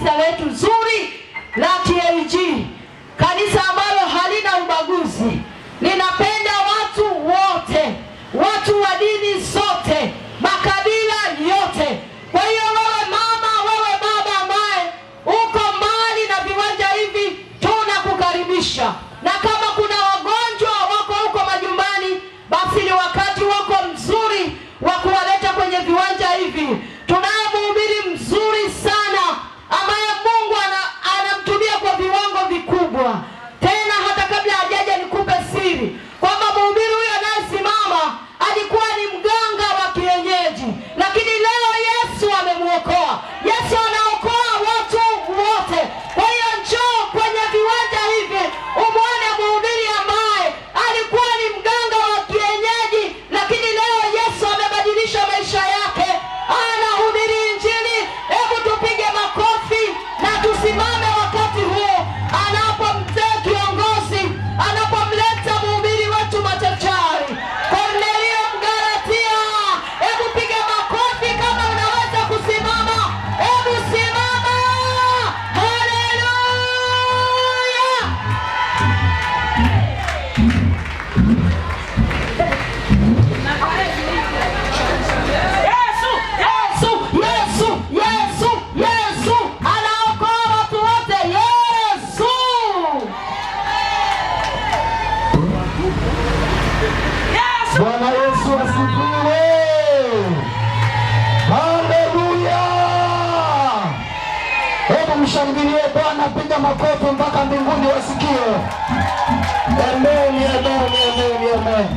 kanisa letu zuri la TAG, kanisa ambalo halina ubaguzi, linapenda watu wote, watu wa dini zote, makabila yote. Kwa hiyo wewe mama, wewe baba ambaye uko mbali na viwanja hivi, tunakukaribisha. Na kama kuna wagonjwa wako huko majumbani, basi ni wakati wako mzuri wa kuwaleta kwenye viwanja hivi. Tunaye mhubiri mzuri sana ambaye Mungu anamtumia kwa viwango vikubwa. Tena hata kabla hajaja nikupe siri kwamba mhubiri huyo anayesimama alikuwa ni mganga wa kienyeji, lakini leo Yesu amemuokoa. Yesu anaokoa watu wote. Kwa hiyo njoo kwenye viwanja hivi umwone mhubiri ambaye alikuwa ni mganga wa kienyeji, lakini leo Yesu amebadilisha maisha yake, anahubiri Injili. Hebu tupige makofi na tusimame wakati huo anapomtea kiongozi, anapomleta mhubiri wetu machachari Cornelio Mgalatia. Hebu piga makofi kama unaweza kusimama. Hebu simama. Haleluya. Yesu anaokoa watu wote. Yesu. Bwana Yesu asifiwe. Haleluya. Hebu mshangilie Bwana, piga makofi mpaka mbinguni wasikie. Amen, amen, amen, amen.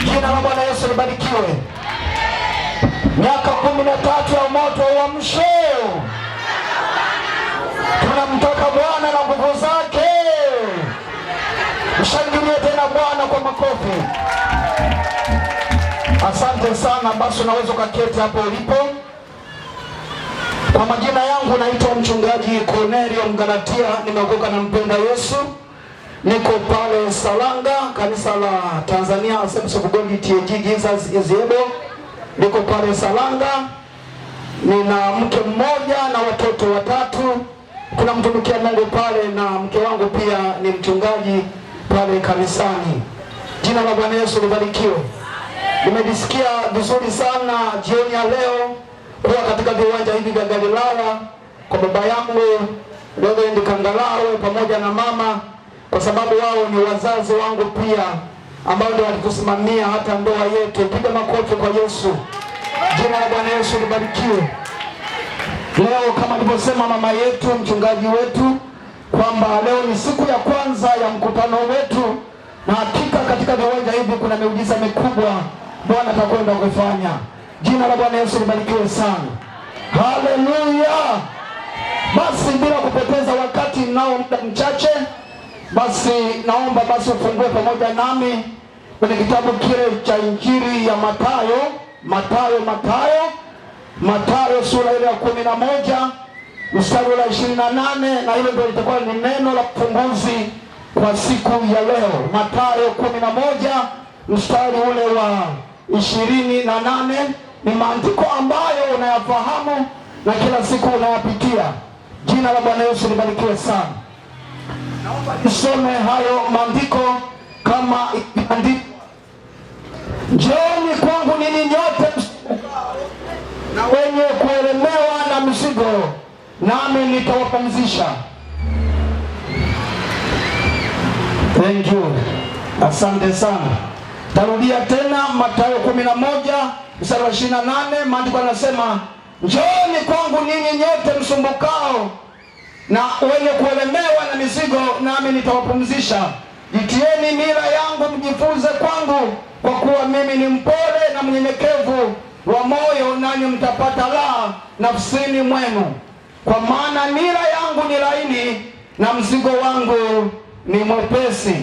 Jina la Bwana Yesu libarikiwe. Miaka 13 ya moto wa uamsho. Tunamtaka Bwana na nguvu zake. Mshangilie tena Bwana kwa makofi. Asante sana. Basi unaweza ukaketi hapo ulipo. Kwa majina yangu naitwa mchungaji Cornelio Mgalatia, nimeokoka na mpenda Yesu. Niko pale Salanga, kanisa la Tanzania Assemblies of God TAG Jesus is able. Niko pale Salanga. Nina mke mmoja na watoto 3. Tunamtumikia Mungu pale, na mke wangu pia ni mchungaji pale kanisani. Jina la Bwana Yesu libarikiwe. Nimejisikia vizuri sana jioni ya leo kuwa katika viwanja hivi vya Galilaya kwa baba yangu Reverend Kangalawe pamoja na mama, kwa sababu wao ni wazazi wangu pia ambao ndio walitusimamia hata ndoa yetu. Piga makofi kwa Yesu. Jina la Bwana Yesu libarikiwe. Leo kama alivyosema mama yetu, mchungaji wetu, kwamba leo ni siku ya kwanza ya mkutano wetu, na hakika katika viwanja hivi kuna miujiza mikubwa Bwana atakwenda kufanya. Jina la Bwana Yesu libarikiwe sana. Haleluya. Basi bila kupoteza wakati, nao muda mchache, basi naomba basi ufungue pamoja nami kwenye kitabu kile cha Injili ya Mathayo sura ile ya 11 mstari wa 28, na hilo ndio litakuwa ni neno la ufunguzi kwa siku ya leo. Mathayo 11 mstari ule wa 28 ni maandiko ambayo unayafahamu na kila siku unayapitia. Jina la Bwana Yesu libarikiwe sana. Naomba nisome hayo maandiko kama imeandikwa. Njooni kwangu ninyi nyote na wenye kuelemewa na mizigo, nami nitawapumzisha. Thank you. Asante sana. Tarudia tena Mathayo 11 mstari wa 28, maandiko yanasema, njooni kwangu ninyi nyote msumbukao na wenye kuelemewa na mizigo, nami nitawapumzisha. Jitieni nira yangu mjifunze kwangu, kwa kuwa mimi ni mpole na mnyenyekevu wa moyo, nanyi mtapata raha nafsini mwenu. Kwa maana nira yangu ni laini na mzigo wangu ni mwepesi.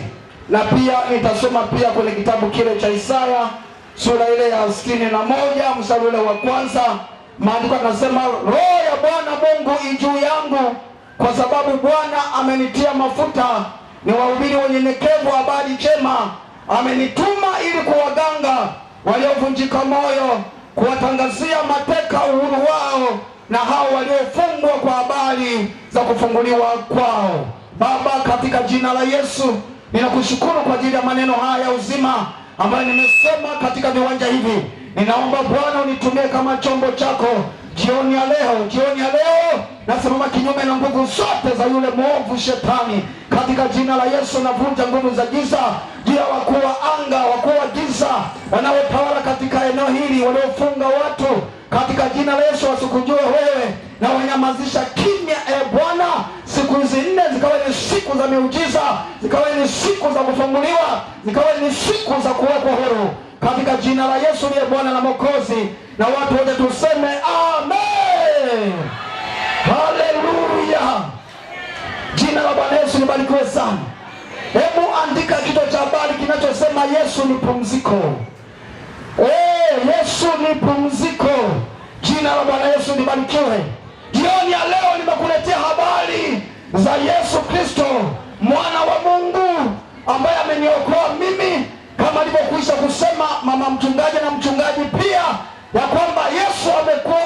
Na pia nitasoma pia kwenye kitabu kile cha Isaya sura ile ya 61 mstari ule wa 1. Maandiko yanasema, Roho ya Bwana Mungu juu yangu, kwa sababu Bwana amenitia mafuta ni wahubiri wanyenyekevu habari njema. Amenituma ili kuwaganga waliovunjika moyo, kuwatangazia mateka uhuru wao wao na hao waliofungwa kwa habari za kufunguliwa kwao. Baba, katika jina la Yesu ninakushukuru kwa ajili ya maneno haya ya uzima ambayo nimesema katika viwanja hivi. Ninaomba Bwana unitumie kama chombo chako jioni ya leo nasimama kinyume na nguvu zote za yule mwovu Shetani. Katika jina la Yesu navunja nguvu za giza juu ya wakuu wa anga, wakuu wa giza wanaotawala katika eneo hili, waliofunga watu. Katika jina la Yesu wasikujue wewe na wanyamazisha kimya. Bwana, siku hizi 4 zikawa ni siku za miujiza, zikawa ni siku za kufunguliwa, zikawa ni siku za kuwekwa huru katika jina la Yesu ndiye Bwana na Mwokozi, na watu wote tuseme amen. Haleluya. Jina la Bwana Yesu libarikiwe sana. Hebu andika kichwa cha habari kinachosema Yesu ni pumziko. Yesu ni pumziko. Jina la Bwana Yesu libarikiwe. Jioni ya leo nimekuletea habari za Yesu Kristo, mwana wa Mungu ambaye ameniokoa mimi, kama alivyokwisha kusema mama mchungaji na mchungaji pia, ya kwamba Yesu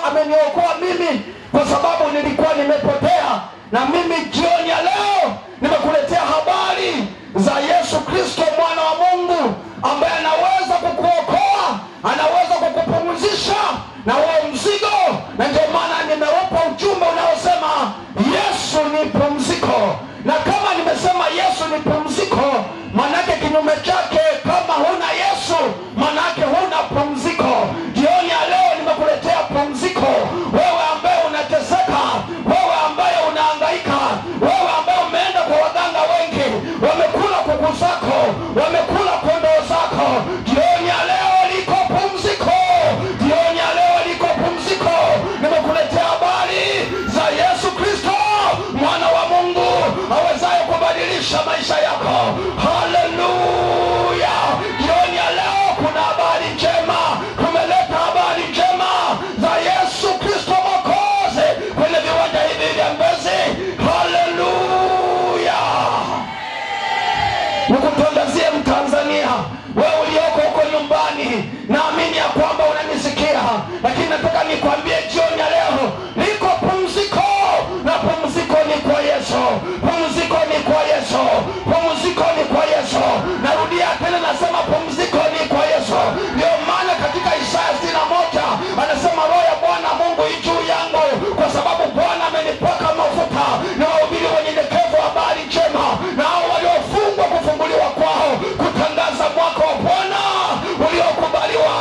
ameniokoa mimi kwa sababu nilikuwa nimepotea. Na mimi jioni ya leo nimekuletea habari za Yesu Kristo, mwana wa Mungu ambaye anaweza kukuokoa, anaweza kukupumzisha na huo mzigo. Na ndio maana nimeupa ujumbe unaosema Yesu ni pumziko. Na kama nimesema Yesu ni pumziko, manake kinyume chake, kama huna Yesu, manake huna pumziko. Jioni ya leo nimekuletea pumziko. Wewe ambaye unateseka, wewe ambaye unahangaika, wewe ambaye umeenda kwa waganga wengi, wamekula kuku zako, wamekula kondoo zako, jioni ya leo liko pumziko. Jioni ya leo liko pumziko. Nimekuletea habari za Yesu Kristo, mwana wa Mungu awezaye kubadilisha maisha yako. Haleluya. Jioni ya leo kuna habari njema. Tumeleta habari njema za Yesu Kristo Mwokozi kwenye viwanja hivi vya Mbezi. Haleluya. Nikutangazie Mtanzania, wewe ulioko huko nyumbani, naamini ya kwamba unanisikia, lakini nataka nikwambie jioni ya leo liko pumziko, na pumziko ni kwa Yesu. Pumziko ni kwa Yesu. Pumziko ni kwa Yesu. Narudia tena, nasema pumziko ni kwa Yesu. Ndio maana katika Isaya 61 anasema Roho ya Bwana Mungu yu juu yangu, kwa sababu Bwana amenipaka mafuta na wahubiri wanyenyekevu habari njema, na hao waliofungwa kufunguliwa kwao, kutangaza mwaka wa Bwana uliokubaliwa.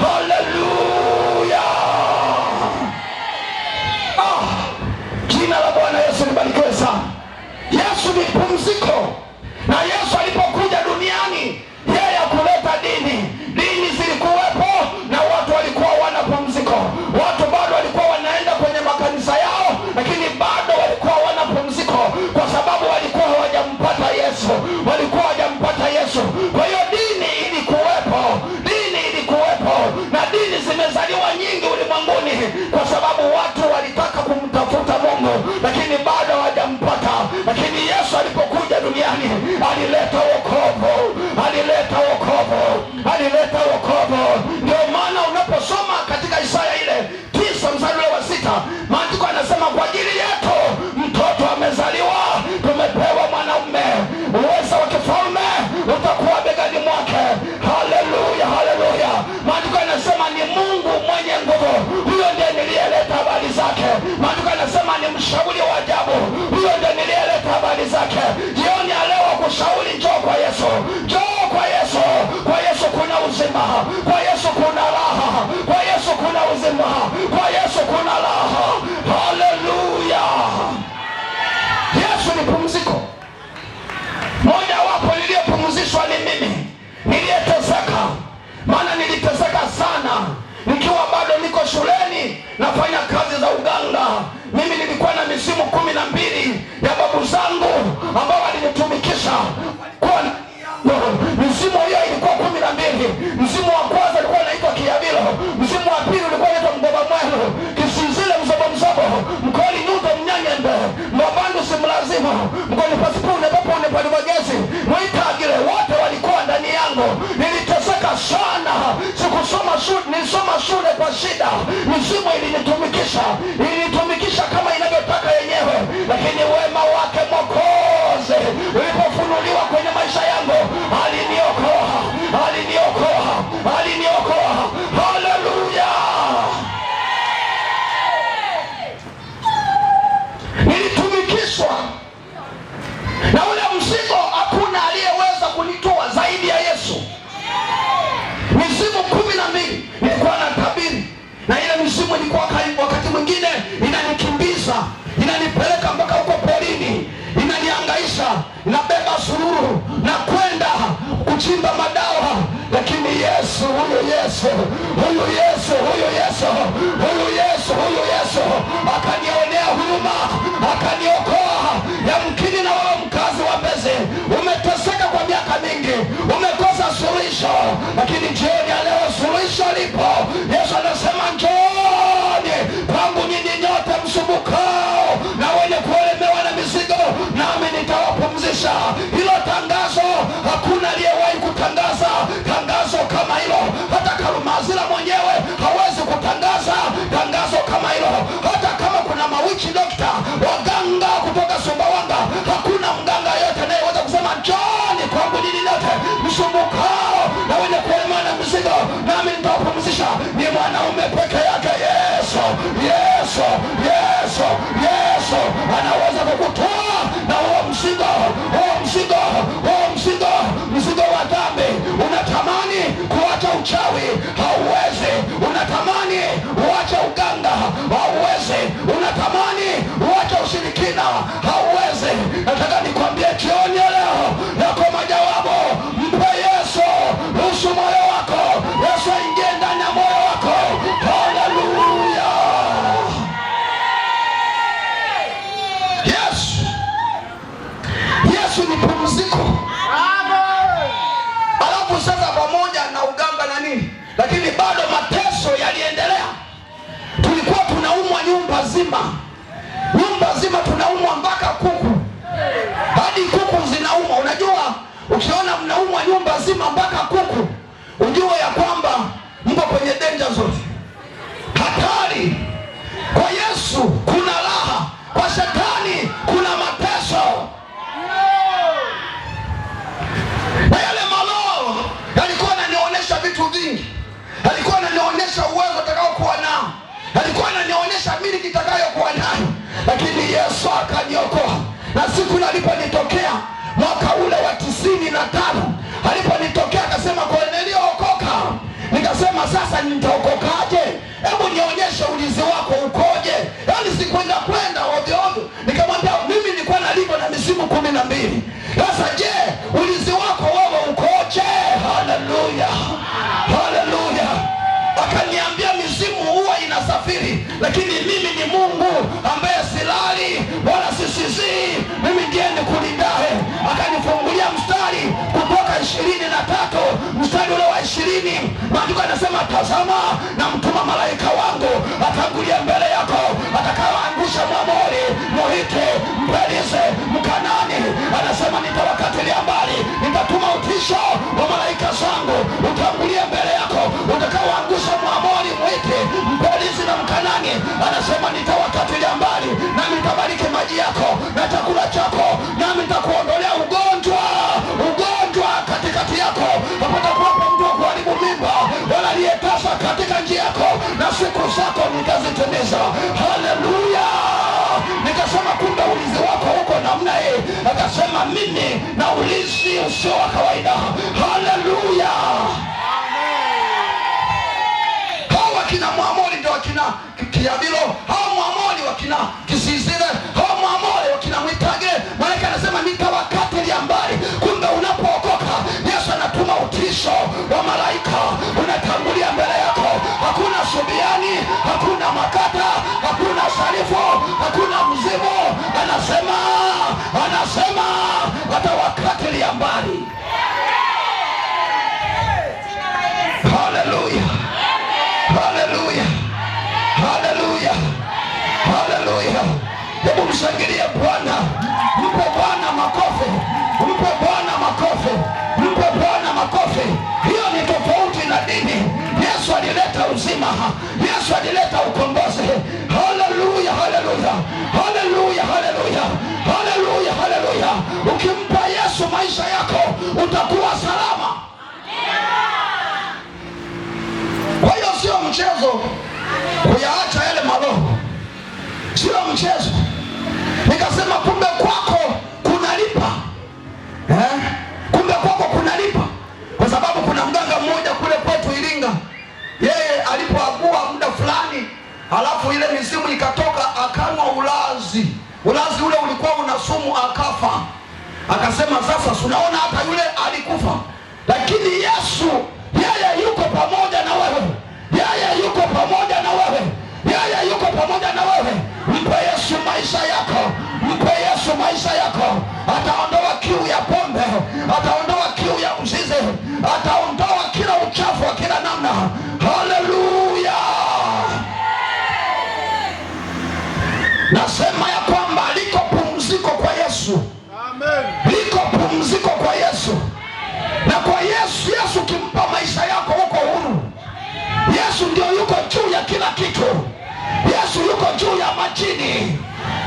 Haleluya. Jina la Bwana Yesu libarikiwe sana. Yesu ni pumziko. Na Yesu alipokuja duniani, yeye hakuleta dini. Dini zilikuwepo na watu walikuwa wana pumziko. Watu bado walikuwa wanaenda kwenye makanisa yao, lakini bado walikuwa wana pumziko, kwa sababu walikuwa hawajampata Yesu. Walikuwa hawajampata Yesu. Kwa hiyo dini ilikuwepo. Dini ilikuwepo. Na dini zimezaliwa nyingi ulimwenguni kwa sababu watu walitaka kumtafuta Mungu, lakini bado hawajampata. Lakini Yesu alipokuja duniani alileta wokovu. Alileta wokovu. Alileta wokovu. Ndio maana unaposoma katika Isaya ile 9 mstari wa 6, maandiko yanasema kwa ajili yetu mtoto amezaliwa, tumepewa mwanaume, uweza wa kifalme utakuwa begani mwake. Haleluya, haleluya. Maandiko yanasema ni Mungu mwenye nguvu, huyo ndiye niliyeleta habari zake. Maandiko yanasema ni mshauri wa ajabu, huyo ndiye niliyeleta habari zake. Jioni ya leo kushauri, njoo kwa Yesu. Njoo kwa Yesu. Kwa Yesu kuna uzima. Kwa Yesu kuna raha. Kwa Yesu kuna uzima. Kwa Yesu kuna raha. Haleluya. Yesu ni pumziko. Moja wapo niliyepumzishwa ni mimi, niliyeteseka. Maana niliteseka sana nikiwa bado niko shuleni nafanya kazi za uganga. Mimi nilikuwa na misimu 12 ya babu zangu ambao walinitumikisha kwa misimu hiyo ilikuwa 12. Msimu wa kwanza ulikuwa unaitwa Kiavilo, msimu wa pili ulikuwa unaitwa Mgoba Mwelo, Kisinzile, Mzobo Mzobo, Mkoli Nyundo, Mnyanyembe, Mwabandu, Simlazimu, Mkoli Pasipune, Papune, Palibagezi, Mwitagile, wote walikuwa ndani yangu. Niliteseka sana. Sikusoma shule, nilisoma shule kwa shida. Misimu ilinitumikisha kama inavyotaka yenyewe, lakini wema wake Mwokozi ulipofunuliwa kwenye maisha yangu, aliniokoa. Haleluya! Nilitumikishwa na ule mzigo, hakuna aliyeweza kunitoa zaidi ya Yesu. Mizimu 12 nilikuwa na tabiri, na ile mizimu ilikuwa wakati mwingine inanikimbiza, inanipeleka mpaka huko porini, inanihangaisha, inabeba sururu na kwenda kuchimba madawa. Lakini Yesu, huyu Yesu akanionea huruma, akaniokoa. Yamkini na wewe mkazi wa Mbezi umeteseka kwa miaka mingi, umekosa suluhisho, lakini jioni ya leo suluhisho lipo. Yesu anasema njooni kwangu nyinyi nyote msumbukao na wenye kuelemewa na mizigo, nami nitawapumzisha. Hilo tangazo hakuna aliyewahi kutangaza tangazo kama hilo. Hata Karumazila mwenyewe hawezi kutangaza tangazo kama hilo. Hata kama kuna mawichi dokta, waganga kutoka Sumbawanga, hakuna mganga yote anayeweza kusema njooni kwangu nyinyi nyote msumbukao na wenye kuelemewa na mizigo, nami nitawapumzisha. Ni mwanaume peke yake Yesu anaweza kukutoa na huo mzigo wa dhambi. Unatamani kuacha uchawi, hauwezi. Unatamani uache uganga, hauwezi. Unatamani uache ushirikina, hauwezi. Nataka nikwambie jioni ya leo yako majawabu. Mpe Yesu, ruhusu moyo wako Yesu aingie ndani ya moyo wako. Haleluya! Yesu ni pumziko. Alafu sasa, pamoja na uganga na nini, lakini bado mateso yaliendelea. Tulikuwa tunaumwa nyumba zima tunaumwa, mpaka kuku, hadi kuku zinaumwa. Unajua, ukiona mnaumwa nyumba zima mpaka kuku, ujue ya kwamba mko kwenye danger zone, hatari. Kwa Yesu kuna raha, kwa shetani kuna mateso. Na yale maloo yalikuwa yananionyesha vitu vingi, yalikuwa yananionyesha uwezo utakaokuwa nao, yalikuwa yananionyesha mimi kitakayokuwa nayo, lakini Yesu akaniokoa. Na siku aliponitokea mwaka ule wa 95, aliponitokea akasema, Kornelio, okoka. Nikasema, sasa nitaokokaje? Hebu nionyeshe ulinzi wako ukoje. Yaani sikwenda ovyo. Nikamwambia, mimi nilikuwa nalindwa na mizimu 12. Sasa je, ulinzi wako wewe ukoje? Haleluya. Akaniambia, mizimu huwa inasafiri, lakini mimi ni Mungu ambaye silali wala sisizii, mimi ndiye nikulindaye. Akanifungulia mstari kutoka 23, mstari ule wa 20. Maandiko yanasema, tazama na mtuma malaika wangu atangulia mbele yako, atakayeangusha Mwamori, Mhiti, Mperizi, Mkanani. Anasema nitawakatilia mbali, nitatuma utisho wa malaika zangu utangulie mbele yako, utakaoangusha Mwamori, Mhiti, Mperizi na Mkanani. Anasema nitawakatilia mbali, nami nitabariki maji yako na chakula chako, nami nitakuondolea ugonjwa katikati yako. Hapatakuwepo mtu wa kuharibu mimba wala aliyetasa katika njia yako, na siku zako nitazitimiza. Haleluya. Nikasema, kumbe ulinzi wako huko namna hii. Akasema, mimi na ulinzi usio wa kawaida. Haleluya. Hawa kina Mwamori ndio wakina Kiabilo, hawa Mwamori wakina Kisizire, hawa Mwamori wakina Mwitage. Malaika anasema nitawakatilia mbali. Kumbe unapookoka, Yesu anatuma utisho wa malaika, unatangulia mbele yako. Hakuna Subiani, hakuna Makata, hakuna Sharifu, hakuna mzimu. Anasema atawakatilia mbali. Haleluya. Hebu mshangilie Bwana, mpe Bwana makofi, mpe Bwana makofi. Hiyo ni tofauti na dini. Yesu alileta uzima. Yesu Yesu alileta ukombozi. Haleluya, haleluya, haleluya, haleluya, haleluya, haleluya. Ukimpa Yesu maisha yako utakuwa salama. Kwa hiyo sio mchezo kuyaacha yale maroho, sio mchezo. Nikasema kumbe kwako kunalipa, kumbe kwako kunalipa, kwa sababu kuna mganga mmoja kule kwetu Iringa, yeye alipoagua muda fulani, halafu ile mizimu ikatoka, akanywa ulazi ule ulikuwa una sumu, akafa. Akasema sasa unaona hata yule alikufa, lakini Yesu yeye yuko pamoja na wewe, yeye yuko pamoja na wewe, yeye yuko pamoja na wewe. Mpe Yesu maisha yako, mpe Yesu maisha yako. Ataondoa kiu ya pombe, ataondoa kiu ya uzinzi, ataondoa kila uchafu wa kila namna. Haleluya. Nasema ya kwamba liko pumziko kwa Yesu. Amen. Liko pumziko kwa Yesu. Na kwa Yesu kimpa maisha yako uko huru. Yesu ndio yuko juu ya kila kitu. Yesu yuko juu ya majini.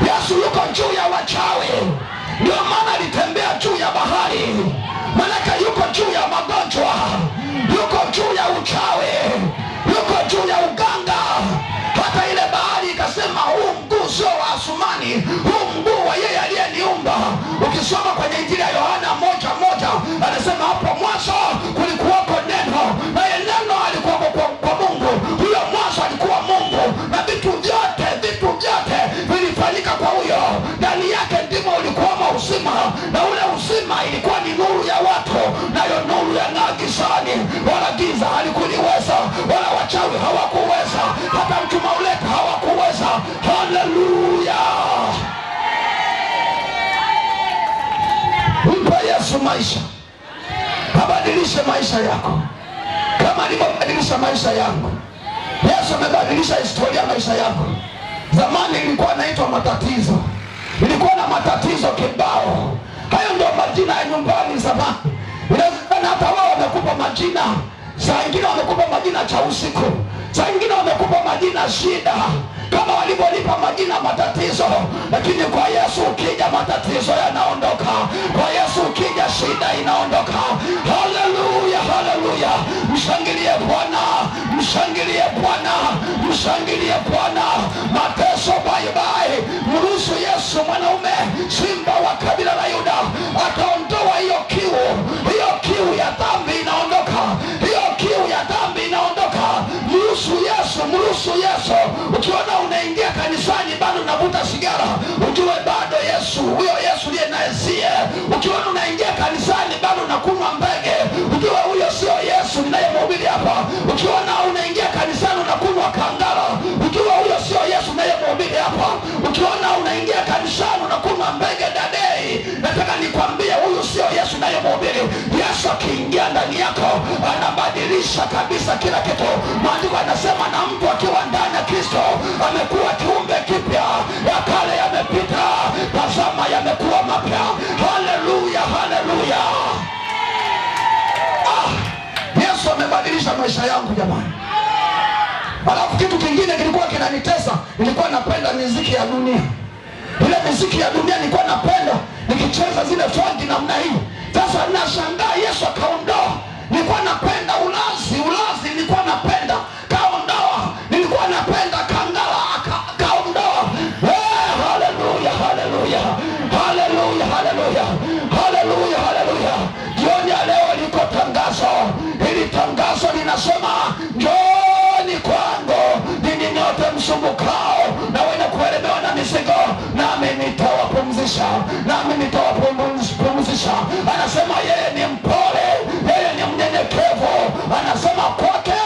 Yesu yuko juu ya wachawi. Ndio maana alitembea juu ya bahari. Maana yuko juu ya magonjwa, yuko juu ya uchawi, yuko juu ya uganga. Hata ile bahari ikasema huu mguu sio wa Asumani, huu mguu wa yeye aliyeniumba. Ukisoma kwenye Injili ya Yohana 1:1 anasema hapo mwanzo kulikuwako neno, naye neno alikuwa kwa Mungu, huyo mwanzo alikuwa Mungu, na vitu vyote vilifanyika kwa huyo. Ndani yake ndimo ulikuwamo uzima, na ule uzima ilikuwa ni nuru ya watu, nayo nuru yang'aa gizani, wala giza halikuliweza, wala wachawi hawakuweza, hata mchuma uleta hawakuweza. Haleluya. Mpa Yesu maisha, abadilishe maisha yako kama alivyobadilisha maisha yangu. Yesu amebadilisha historia ya maisha yako. Zamani ilikuwa naitwa matatizo, ilikuwa na matatizo kibao. Hayo ndio majina ya nyumbani zamani. Inawezekana hata wao wamekupa majina, saa ingine wamekupa majina cha usiku, saa ingine wamekupa majina shida, kama walivyolipa majina matatizo. Lakini kwa Yesu ukija matatizo yanaondoka, kwa Yesu ukija shida inaondoka. Haleluya, haleluya. Mshangilie Bwana, mshangilie Bwana, mshangilie Bwana. Mateso bye bye. Mruhusu Yesu mwanaume, simba wa kabila la Yuda, ataondoa hiyo kiu ya dhambi inaondoka, hiyo kiu ya dhambi inaondoka. Mruhusu Yesu, mruhusu Yesu. Ukiona unaingia kanisani bado unavuta sigara, ujue bado Yesu, huyo Yesu ndiye naesie. Ukiona unaingia kanisani bado unakunywa mbege, ujue huyo sio Yesu ninayemhubiri hapa. Ukiona unaingia kanisani unakunywa kangara, ujue huyo sio Yesu ninayemhubiri hapa. Ukiona unaingia kanisani unakunywa mbege dadei, nataka nikwambie huyo sio Yesu ninayemhubiri. Yesu akiingia ndani yako anabadilisha kabisa kila kitu. Maandiko yanasema na mtu akiwa ndani ya Kristo amekuwa kiumbe kipya, ya kale yamepita, tazama yamekuwa mapya. Haleluya, haleluya. Yesu amebadilisha maisha yangu jamani. Alafu kitu kingine kilikuwa kinanitesa, nilikuwa napenda muziki ya dunia. Ile muziki ya dunia nilikuwa napenda nikicheza zile fonti namna hii. Sasa nashangaa Yesu akaondoa. Nilikuwa napenda ulazi nilikuwa napenda, kaondoa. Nilikuwa napenda kangala, kaondoa. Haleluya, haleluya, haleluya, haleluya, haleluya, haleluya. Jioni ya leo liko tangazo. Hili tangazo linasema njooni kwangu ninyi nyote msumbukao na wenye kuelemewa na mizigo, nami nitawapumzisha, nami nitawapumzisha. Anasema yeye ni mpole, yeye ni mnyenyekevu. Anasema kwake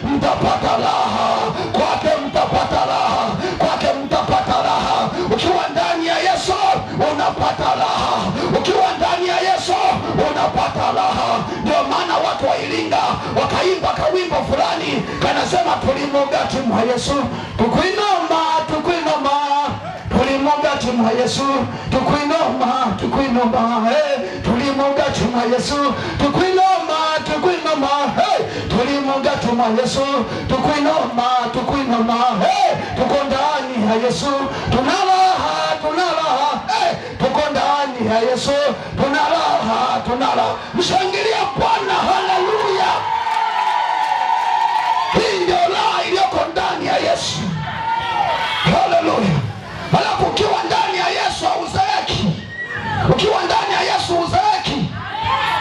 mtapata raha, kwake mtapata raha, kwake mtapata raha. Ukiwa ndani ya Yesu unapata raha, ukiwa ndani ya Yesu unapata raha. Ndio maana watu wa Iringa wakaimba kawimbo fulani kanasema tulimugati mwa Yesu tukuinoma, tukuinoma, tulimugati mwa Yesu tukuinoma, tukuinoma, tulimugati mwa Yesu tukuinoma, tukuinoma, tuli mugati mwa Yesu, tukuinoma, tuko ndani ya Yesu, tunalaha, tuko ndani ya Yesu, tunalaha. Mshangilia Bwana, haleluya. Hii ndio raha iliyoko ndani ya Yesu, haleluya. Alafu ukiwa ndani ya Yesu hauzeeki, ukiwa ndani ya Yesu huzeeki.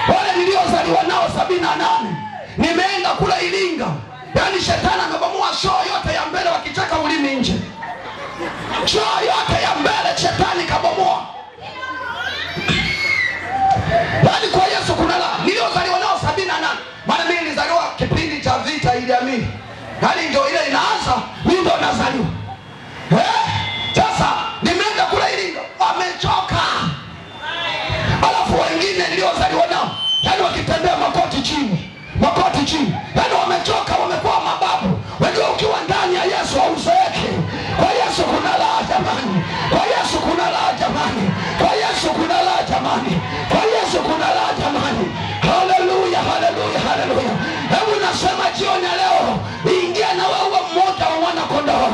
Wale niliozaliwa nao 78 nimeenda kula Iringa, yaani shetani amebomoa shoo yote ya mbele, wakicheka ulimi nje. Shoo yote ya mbele shetani kabomoa. Yaani kwa Yesu kuna la. Niliozaliwa nao 78, maana mimi nilizaliwa kipindi cha vita Idi Amin, yaani ndio ile inaanza, mimi ndo nazaliwa. Sasa nimeenda kula Iringa, wamechoka. Alafu wengine niliozaliwa nao, yaani wakitembea makoti chini, yaani wamechoka, wamekuwa mababu. Wewe ukiwa ndani ya Yesu hauzeeki. Kwa Yesu kuna raha jamani, kwa Yesu kuna raha jamani, kwa Yesu kuna raha jamani, kwa Yesu kuna raha jamani. Haleluya, haleluya, haleluya. Hebu nasema jioni ya leo, ingia na wewe mmoja wa wana kondoo,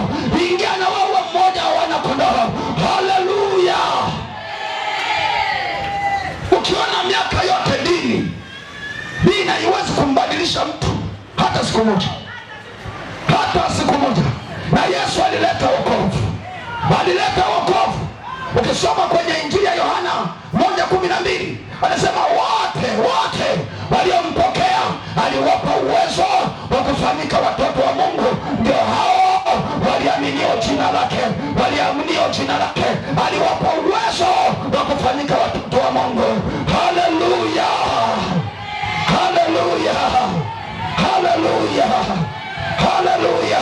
ingia na wewe mmoja wa wana kondoo. Haleluya. Ukiona miaka yote dini haiwezi kumbadilisha mtu hata siku moja, hata siku moja. Na Yesu alileta wokovu, Ukisoma kwenye Injili ya Yohana 1:12 anasema wote waliompokea aliwapa uwezo wa kufanyika watoto wa Mungu, ndio hao waliaminio jina lake, aliwapa uwezo wa kufanyika watoto wa Mungu. Haleluya, haleluya, haleluya, haleluya.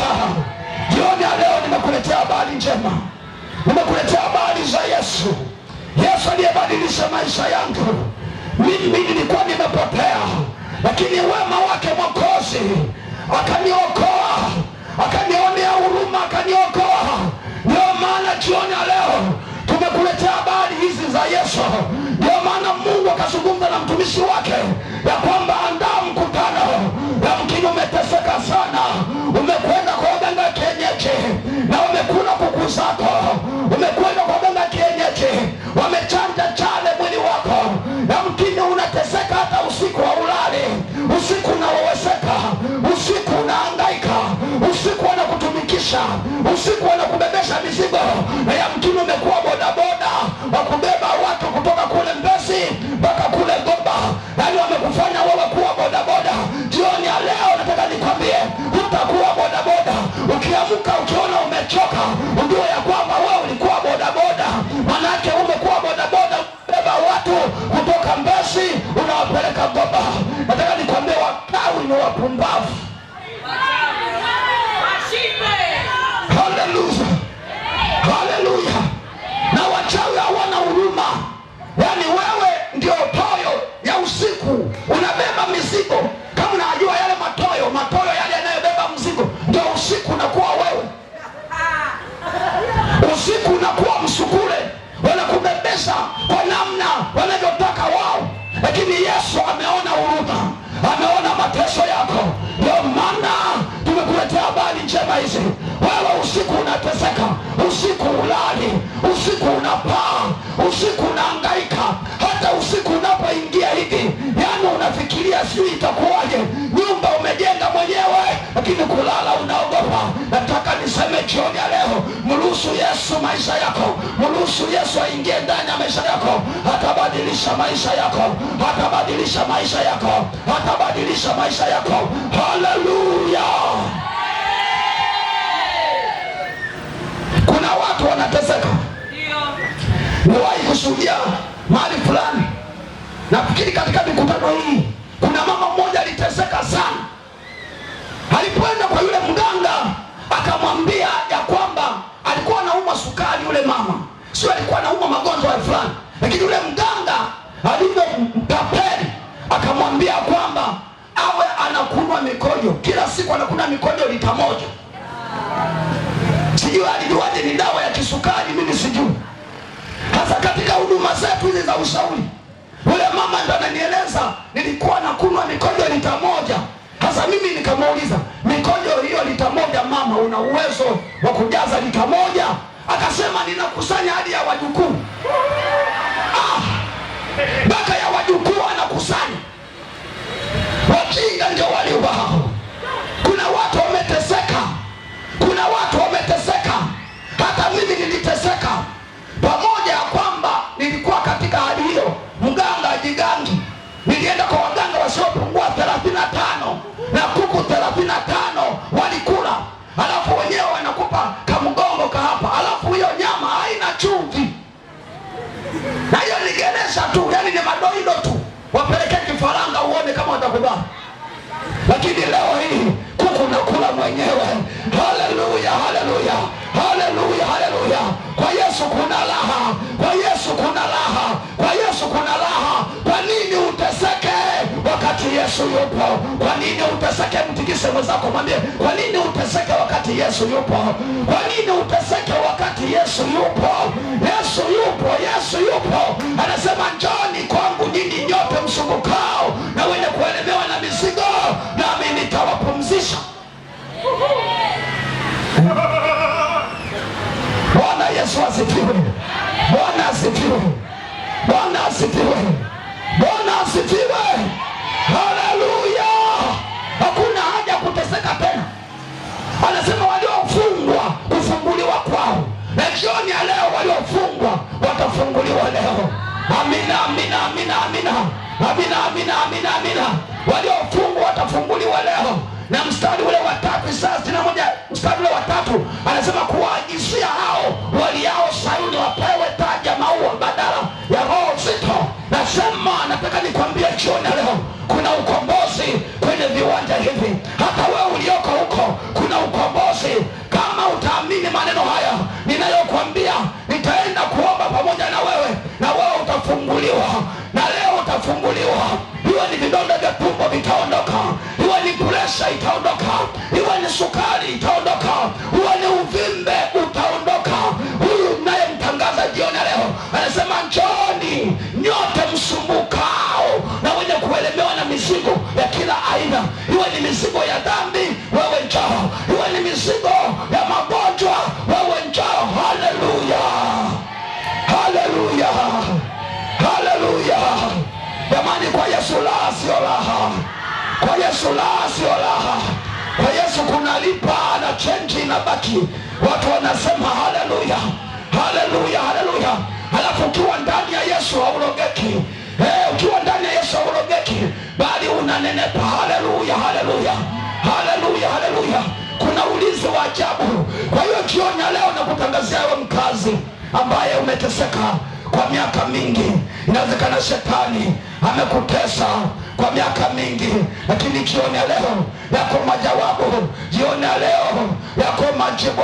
Jioni ya leo nimekuletea habari njema, nimekuletea habari za Yesu aliyebadilisha maisha yangu. Mimi nilikuwa nimepotea, lakini wema wake Mwokozi akaniokoa, akanionea huruma, akaniokoa. Ndio maana jioni ya leo tumekuletea habari hizi za Yesu. Ndio maana Mungu akazungumza na mtumishi wake ya kwamba andaa mkutano. Yamkini umeteseka sana, umekwenda kwa waganga kienyeji na umekula kuku zako, umekwenda kwa waganga kienyeji, wamechanja chale mwili wako. Yamkini unateseka hata usiku wa ulali, usiku unaweweseka, usiku unahangaika, usiku wanakutumikisha, usiku wanakubebesha mizigo. Na yamkini umekuwa bodaboda wa kubeba watu kutoka kule Mbezi mpaka kule Goba, yaani wamekufanya wewe kuwa bodaboda. Jioni ya leo nataka nikwambie, hutakuwa bodaboda. Ukiamka ukiona umechoka, ujue ya kwamba wewe ulikuwa bodaboda. Manake umekuwa bodaboda, beba watu kutoka Mbezi unawapeleka Goba. Nataka nikwambie, wakawi ni wapumbavu. Haleluya, haleluya. Na wachawi hawana huruma. Yaani wewe ndio toyo ya usiku, unabeba mizigo. Kama unajua yale matoyo yale yanayobeba mzigo, ndio usiku unakuwa wewe. Usiku unakuwa msukule, wanakubebesha kwa namna wanavyotaka wao. Lakini Yesu ameona huruma, ameona mateso yako. Ndio maana tumekuletea habari njema hizi. Wewe usiku unateseka, usiku ulali, usiku unapaa, usiku unahangaika, hata usiku unapoingia hivi, yaani unafikiria sijui itakuwaje. Nyumba umejenga mwenyewe, lakini kulala unaogopa. Nataka niseme jioni ya leo, mruhusu Yesu maisha yako, mruhusu Yesu aingie ndani ya maisha yako. Atabadilisha maisha yako, atabadilisha maisha yako, atabadilisha maisha yako. Haleluya. Kuna watu wanateseka. Niwahi kushuhudia mahali fulani, nafikiri katika mikutano hii, kuna mama mmoja aliteseka sana. Alipoenda kwa yule mganga, akamwambia ya kwamba alikuwa anaumwa sukari. Yule mama sio alikuwa anaumwa magonjwa ya fulani, lakini yule mganga alivyomtapeli akamwambia kwamba awe anakunywa mikojo kila siku, anakunywa mikojo lita 1. Sijui alijuaje ni dawa ya kisukari, mimi sijui. Hasa katika huduma zetu hizi za ushauri, yule mama ndo ananieleza, nilikuwa nakunywa mikojo lita 1. Sasa mimi nikamuuliza, mikojo hiyo lita moja mama, una uwezo wa kujaza lita moja? Akasema ninakusanya hadi ya wajukuu. Mpaka ya wajukuu anakusanya. Wajinga ndio waliobao. Kuna watu wameteseka, kuna watu wameteseka. Hata mimi niliteseka, pamoja ya kwamba nilikuwa katika hali hiyo. Mganga ajigangi, nilienda kwa waganga wasiopungua 35 na kuku 35 walikula, alafu wenyewe wanakupa kamgongo kahapa, alafu hiyo nyama haina chumvi, na hiyo nigeresha tu, yani ni madoido tu. Wapeleke kifaranga uone kama watakubali. Lakini leo hii kuku nakula mwenyewe. Haleluya, haleluya, haleluya, haleluya. Kwa Yesu kuna raha, kwa Yesu kuna raha, kwa Yesu kuna raha. Kwa nini uteseke wakati Yesu yupo? Kwa nini uteseke? Mtikise mwenzako mwambie, kwa nini uteseke wakati Yesu yupo? Kwa nini uteseke wakati Yesu yupo? Yesu yupo, Yesu yupo. Anasema njoni kwangu nyinyi nyote msumbukao na wenye kuelemewa na mizigo, nami nitawapumzisha. Bwana Yesu asifiwe. Bwana asifiwe. Bwana asifiwe. Bwana asifiwe. Haleluya. Hakuna haja kuteseka tena. Anasema waliofungwa kufunguliwa kwao, na jioni ya leo waliofungwa watafunguliwa leo. Amina, amina, amina, amina, amina, amina, amina, amina. Waliofungwa watafunguliwa leo. Na mstari ule wa 3, Isaya 61 mstari ule wa 3 anasema kuwaagizia hao waliao Sayuni wapewe taji ya maua badala ya roho nzito. Nasema nataka nikwambie jioni leo kuna ukombozi kwenye viwanja hivi. Hata wewe ulioko huko kuna ukombozi kama utaamini maneno haya ninayokuambia. Nitaenda kuomba pamoja na wewe, na wewe utafunguliwa, na leo utafunguliwa. Iwe ni vidonda vya tumbo vitaondoka, iwe ni presha itaondoka, iwe ni sukari itaondoka, iwe ni uvimbe utaondoka. Huyu naye mtangaza jioni leo anasema njoni nyote msumbukao na wenye kuelemewa na mizigo ya kila aina. Iwe ni mizigo ya dhambi, wewe njoo. Iwe ni mizigo ya magonjwa, wewe njoo. Haleluya, haleluya, haleluya. Jamani, kwa Yesu la sio raha, kwa Yesu la sio raha. Kwa Yesu kuna lipa na change inabaki. Watu wanasema haleluya, haleluya, haleluya. Halafu ukiwa ndani ya Yesu haurogeki. Ukiwa ndani ya Yesu haurogeki, bali unanenepa. Haleluya, haleluya, haleluya, haleluya. Kuna ulinzi wa ajabu. Kwa hiyo jioni leo nakutangazia wewe mkazi ambaye umeteseka kwa miaka mingi. Inawezekana shetani amekutesa kwa miaka mingi, lakini jioni ya leo yako majawabu. Jioni ya leo yako majibu.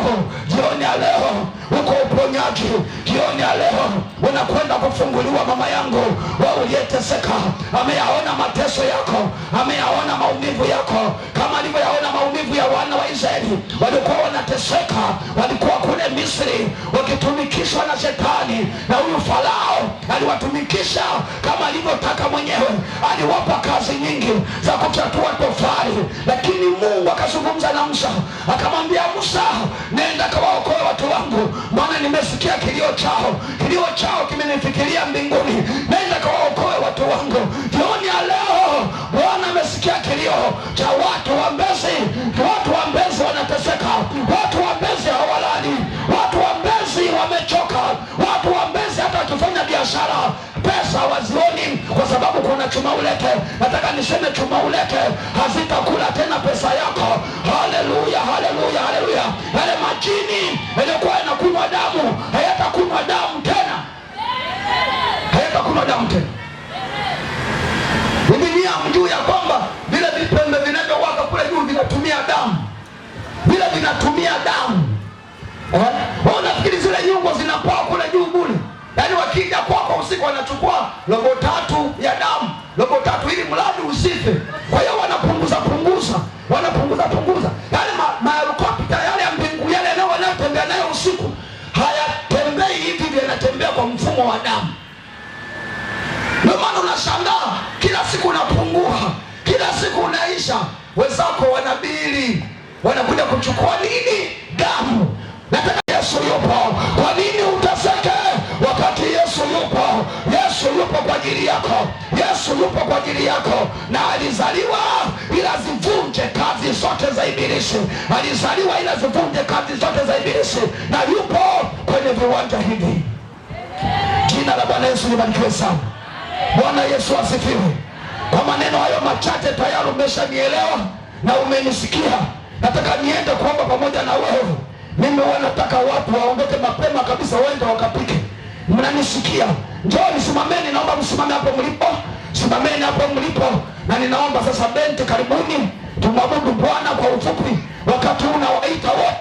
Jioni ya leo uko uponyaji. Jioni ya leo unakwenda kufunguliwa. Mama yangu, wewe uliyeteseka, ameyaona mateso yako, ameyaona maumivu yako, kama alivyoyaona maumivu ya wana wa Israeli. Walikuwa wanateseka, walikuwa kule Misri wakitumikishwa na shetani, na huyu Farao aliwatumikisha kama alivyotaka mwenyewe. Aliwapa kazi nyingi za kuchatua tofali, lakini Mungu akazungumza na Musa, akamwambia Musa, nenda kawaokoe watu wangu, maana nimesikia kilio chao. Kilio chao kimenifikiria mbinguni. Nenda kawaokoe watu wangu. Jioni ya leo Bwana amesikia kilio cha watu wa Mbezi. Watu wa Mbezi wanateseka, watu wa Mbezi hawalali, watu wa Mbezi wamechoka, watu wa Mbezi hata wakifanya biashara pesa hawazioni, kwa sababu kuna chuma ulete. Nataka niseme chuma ulete hazitakula tena pesa yako. Haleluya, haleluya, haleluya. Yale majini yalikuwa yanakunywa damu hayatakunywa damu tena, hayatakunywa damu tena. Biblia mjuu ya kwamba vile vipembe vinavyowaka kule juu vinatumia damu, vile vinatumia damu. Unafikiri zile nyungo zinapoa kule juu bure? Yaani wakija kwako usiku wanachukua robo 3 ya damu, robo 3 ili mradi usife. Kwa hiyo wanapunguza yale mahelikopta yale ya mbingu, yale nao wanayotembea nayo usiku hayatembei hivi, yanatembea kwa mfumo wa damu. Ndio maana unashangaa kila siku unapungua, kila siku unaisha. wenzako wanabili, wanakuja kuchukua nini? Damu. Nataka Yesu yupo. Kwa nini uteseke wakati Yesu yupo? Yesu yupo kwa ajili yako. Yesu yupo kwa ajili yako, na alizaliwa ili azivunje kazi zote za ibilisi. Alizaliwa ili azivunje kazi zote za ibilisi, na yupo kwenye viwanja hivi. Jina la Bwana Yesu libarikiwe sana. Bwana Yesu asifiwe. Kwa maneno hayo machache tayari umeshanielewa na umenisikia. Nataka niende kuomba pamoja na wewe. Mimi wanataka watu waondoke mapema kabisa, waende wakapike. Mnanisikia? Njoo simameni, naomba msimame hapo mlipo. Simameni hapo mlipo. Na ninaomba sasa benti, karibuni tumwabudu Bwana kwa ufupi. Wakati unawaita wote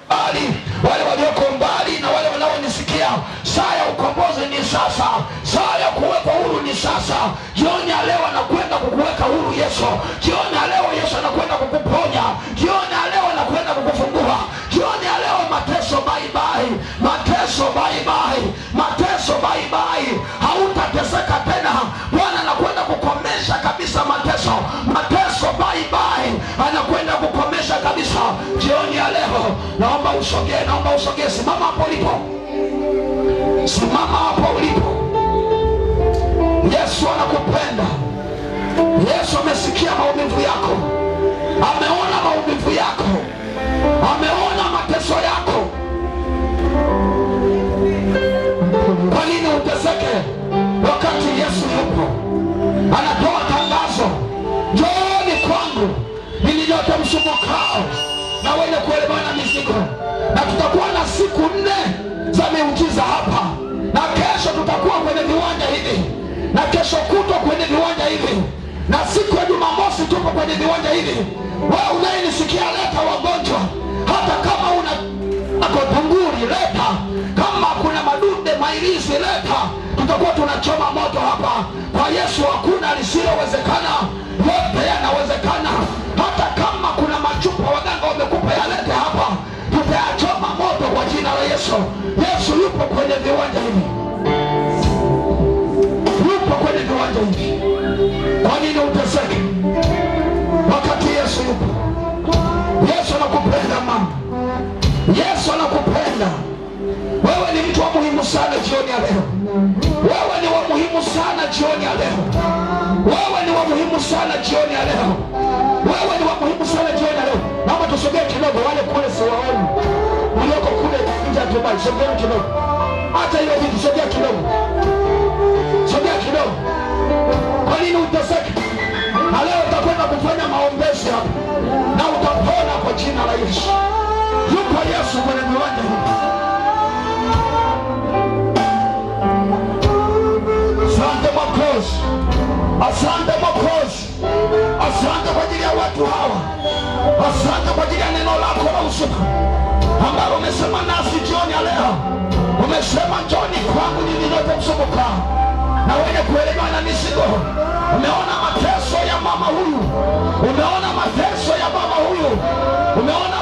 mbali, wale walioko mbali na wale wanaonisikia, saa ya ukombozi ni sasa. Saa ya kuwekwa huru ni sasa. Jioni ya leo anakwenda kukuweka huru Yesu. Jioni ya leo Yesu anakwenda kukuponya. Jioni ya leo anakwenda kukufungua. Jioni ya leo mateso bye bye. Mateso bye bye. Mateso bye bye. Hautateseka tena. Bwana anakwenda kukomesha kabisa mateso. Mateso bye bye. Anakwenda kukomesha kabisa. Jioni ya leo naomba usogee, naomba usogee. Simama hapo ulipo. Simama hapo ulipo. Yesu anakupenda. Yesu amesikia maumivu yako. Ameona maumivu yako. Ameona mateso yako. Kwa nini uteseke wakati Yesu yupo? Anatoa tangazo, njooni kwangu ninyi nyote msumbukao na wenye kuelemewa na mizigo, na tutakuwa na siku 4 za miujiza hapa, na kesho tutakuwa kwenye viwanja hivi, na kesho kutwa kwenye viwanja hivi, na siku ya Jumamosi tupo kwenye viwanja hivi. Wewe unayenisikia, leta wagonjwa, hata kama una akotunguri leta, kama kuna madude mailizi leta. Tutakuwa tunachoma moto hapa. Kwa Yesu hakuna lisilowezekana, yote yanawezekana. Hata kama kuna machupa waganga wamekupa, yalete hapa, tutayachoma moto kwa jina la Yesu. Yesu yupo kwenye viwanja hivi, yupo kwenye viwanja hivi. Kwa nini uteseke wakati Yesu yupo? Yesu anakupenda mama. Yesu anakupenda. Wewe ni mtu wa muhimu sana jioni ya leo. Wewe ni wa muhimu sana jioni ya leo. Wewe ni wa muhimu sana jioni ya leo. Wewe ni wa muhimu sana jioni ya leo. Naomba tusogee kidogo, wale kule siwaoni. Walioko kule nje ya Dubai, sogea kidogo. Hata hiyo vitu sogea kidogo. Sogea kidogo. Kwa nini uteseke? Na leo utakwenda kufanya maombezi hapa, na utapona kwa jina la Yesu. Yupo Yesu kwenye viwanja hivi. Asante Mwokozi. Asante Mwokozi. Asante kwa ajili ya watu hawa. Asante kwa ajili ya neno lako la usiku ambalo umesema nasi jioni ya leo. Umesema njooni kwangu ninyi nyote msumbukao na wenye kuelemewa na mizigo. Umeona mateso ya mama huyu. Umeona mateso ya mama huyu. Umeona